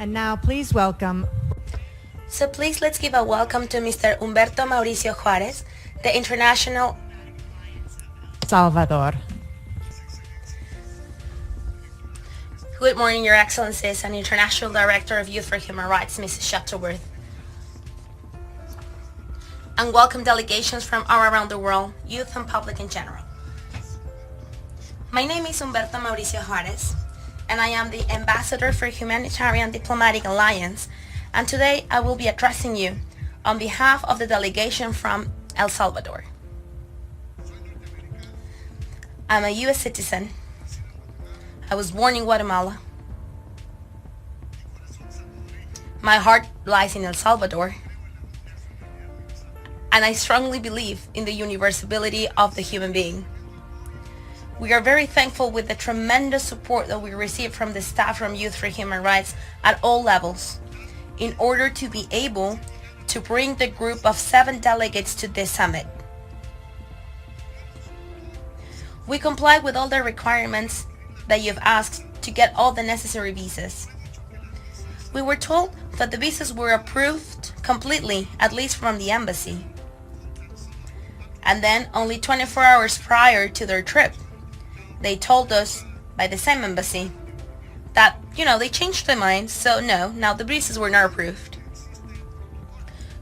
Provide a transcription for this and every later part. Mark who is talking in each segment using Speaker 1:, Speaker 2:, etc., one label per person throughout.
Speaker 1: And now please welcome.
Speaker 2: So please let's give a welcome to Mr. Humberto Mauricio Juarez, the International
Speaker 1: Salvador.
Speaker 2: Good morning, Your Excellencies, and International Director of Youth for Human Rights, Mrs. Shuttleworth. And welcome delegations from all around the world, youth and public in general. My name is Humberto Mauricio Juarez, and I am the Ambassador for Humanitarian Diplomatic Alliance, and today I will be addressing you on behalf of the delegation from El Salvador. I'm a U.S. citizen. I was born in Guatemala. My heart lies in El Salvador, and I strongly believe in the universality of the human being. We are very thankful with the tremendous support that we received from the staff from Youth for Human Rights at all levels in order to be able to bring the group of 7 delegates to this summit. We complied with all the requirements that you've asked to get all the necessary visas. We were told that the visas were approved completely, at least from the embassy. And then only 24 hours prior to their trip, they told us by the same embassy that, they changed their minds, so no, now the visas were not approved.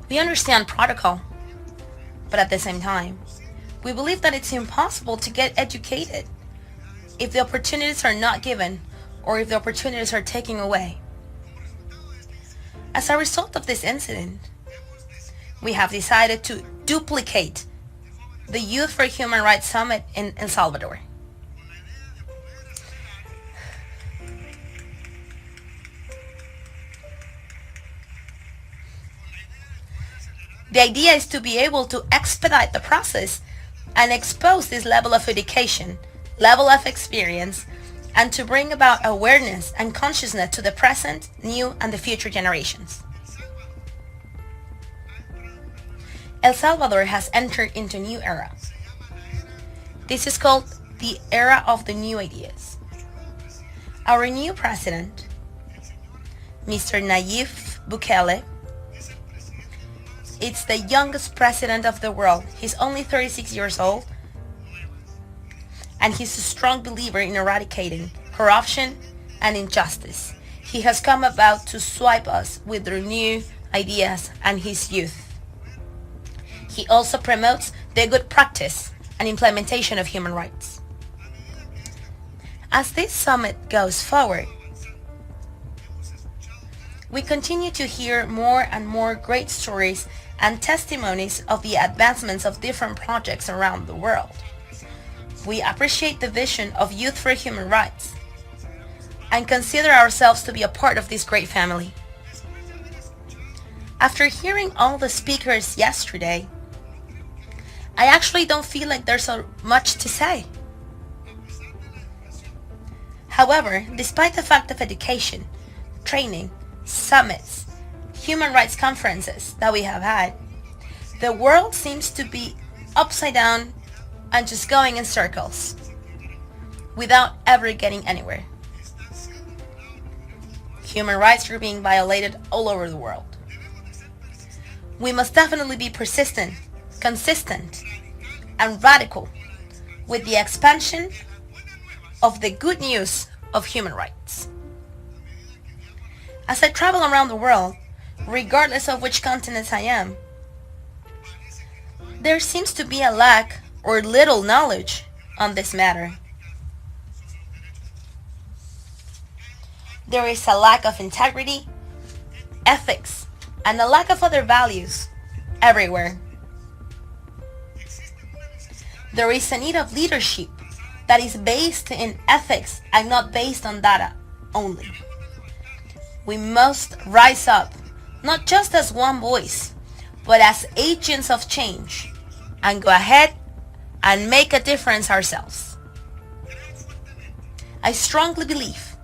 Speaker 2: We understand protocol, but at the same time, we believe that it's impossible to get educated if the opportunities are not given or if the opportunities are taken away. As a result of this incident, we have decided to duplicate the Youth for Human Rights Summit in El Salvador. The idea is to be able to expedite the process and expose this level of education, level of experience, and to bring about awareness and consciousness to the present, new, and the future generations. El Salvador has entered into a new era. This is called the era of the new ideas. Our new president, Mr. Nayib Bukele, is the youngest president of the world. He's only 36 years old, and he's a strong believer in eradicating corruption and injustice. He has come about to swipe us with their new ideas and his youth. He also promotes the good practice and implementation of human rights. As this summit goes forward, we continue to hear more and more great stories and testimonies of the advancements of different projects around the world. We appreciate the vision of Youth for Human Rights and consider ourselves to be a part of this great family. After hearing all the speakers yesterday, I actually don't feel like there's so much to say. However, despite the fact of education, training, summits, human rights conferences that we have had, the world seems to be upside down and just going in circles without ever getting anywhere. Human rights are being violated all over the world. We must definitely be persistent, consistent, and radical with the expansion of the good news of human rights. As I travel around the world, regardless of which continent I am, there seems to be a lack or little knowledge on this matter. There is a lack of integrity, ethics, and a lack of other values everywhere. There is a need of leadership that is based in ethics and not based on data only. We must rise up, not just as one voice, but as agents of change, and go ahead and make a difference ourselves. I strongly believe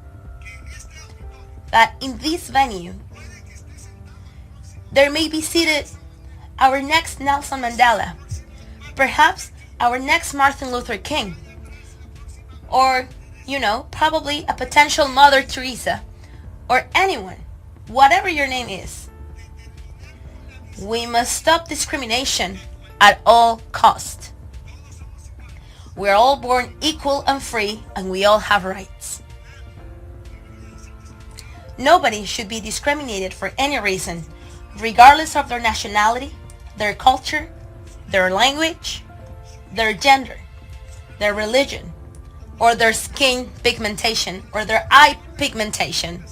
Speaker 2: that in this venue, there may be seated our next Nelson Mandela, perhaps our next Martin Luther King, or, probably a potential Mother Teresa, or anyone whatever your name is. We must stop discrimination at all cost. We're all born equal and free, and we all have rights. Nobody should be discriminated for any reason, regardless of their nationality, their culture, their language, their gender, their religion, or their skin pigmentation, or their eye pigmentation.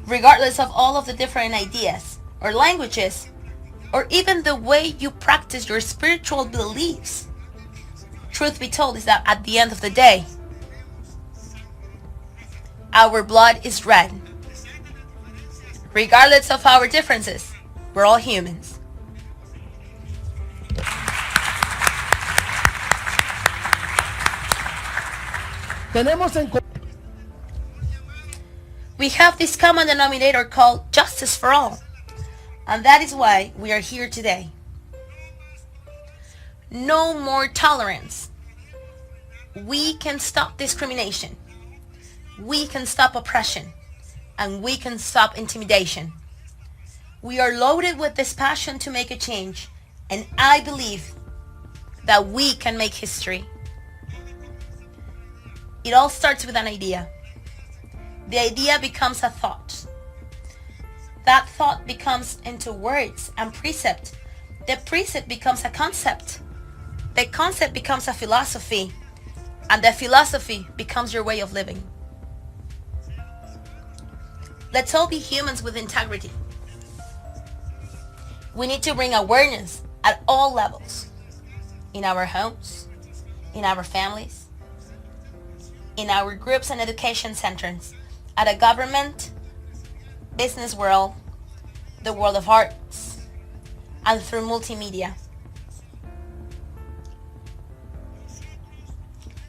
Speaker 2: Regardless of all of the different ideas or languages, or even the way you practice your spiritual beliefs. Truth be told is that at the end of the day, our blood is red. Regardless of our differences, we're all humans. We have this common denominator called justice for all, and that is why we are here today. No more tolerance. We can stop discrimination. We can stop oppression, and we can stop intimidation. We are loaded with this passion to make a change, and I believe that we can make history. It all starts with an idea. The idea becomes a thought. That thought becomes into words and precept. The precept becomes a concept. The concept becomes a philosophy, and the philosophy becomes your way of living. Let's all be humans with integrity. We need to bring awareness at all levels. In our homes, in our families, in our groups and education centers, at a government, business world, the world of arts, and through multimedia.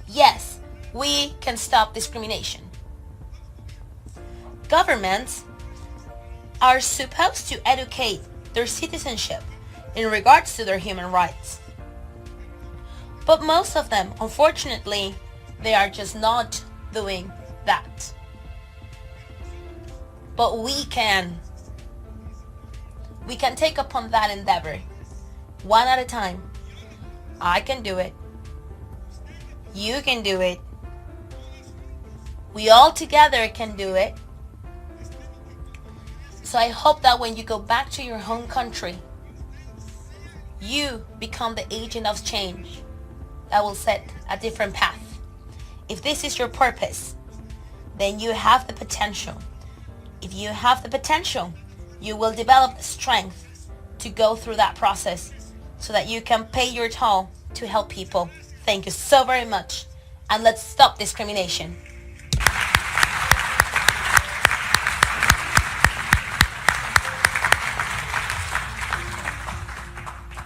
Speaker 2: Yes, we can stop discrimination. Governments are supposed to educate their citizenship in regards to their human rights. But most of them, unfortunately, they are just not doing that. But we can take upon that endeavor, one at a time. I can do it. You can do it. We all together can do it. So I hope that when you go back to your home country, you become the agent of change that will set a different path. If this is your purpose, then you have the potential. If you have the potential, you will develop the strength to go through that process so that you can pay your toll to help people. Thank you so very much, and let's stop discrimination.